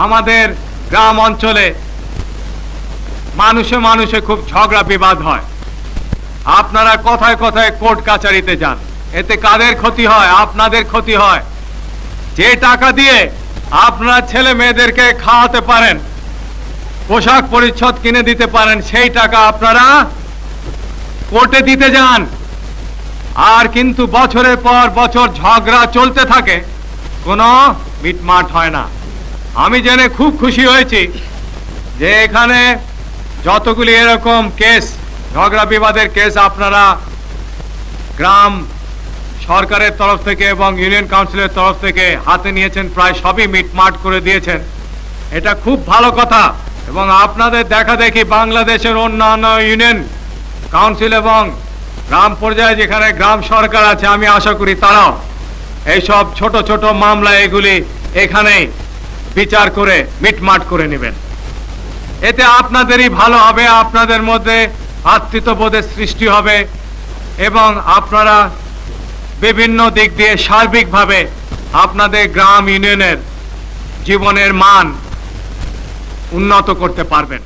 আমাদের গ্রাম অঞ্চলে মানুষে মানুষে খুব ঝগড়া বিবাদ হয়। আপনারা কথায় কথায় কোর্ট কাচারিতে যান, এতে কাদের ক্ষতি হয়? আপনাদের ক্ষতি হয়। যে টাকা দিয়ে আপনারা ছেলে মেয়েদেরকে খাওয়াতে পারেন, পোশাক পরিচ্ছদ কিনে দিতে পারেন, সেই টাকা আপনারা কোর্টে দিতে যান। আর কিন্তু বছরের পর বছর ঝগড়া চলতে থাকে, কোনো মিটমাট হয় না। আমি জেনে খুব খুশি হয়েছি যে এখানে যতগুলি এরকম কেস, ঝগড়া বিবাদের কেস আপনারা গ্রাম সরকারের তরফ থেকে এবং ইউনিয়ন কাউন্সিলের তরফ থেকে হাতে নিয়েছেন, প্রায় সবই মিটমাট করে দিয়েছেন। এটা খুব ভালো কথা। এবং আপনাদের দেখা দেখি বাংলাদেশের অন্যান্য ইউনিয়ন কাউন্সিল এবং গ্রাম পর্যায়ে যেখানে গ্রাম সরকার আছে, আমি আশা করি তারাও এইসব ছোট ছোট মামলা এগুলি এখানেই বিচার করে মিটমাট করে নেবেন। এতে আপনাদেরই ভালো হবে, আপনাদের মধ্যে ভ্রাতৃত্ববোধের সৃষ্টি হবে এবং আপনারা বিভিন্ন দিক দিয়ে সার্বিকভাবে আপনাদের গ্রাম ইউনিয়নের জীবনের মান উন্নত করতে পারবেন।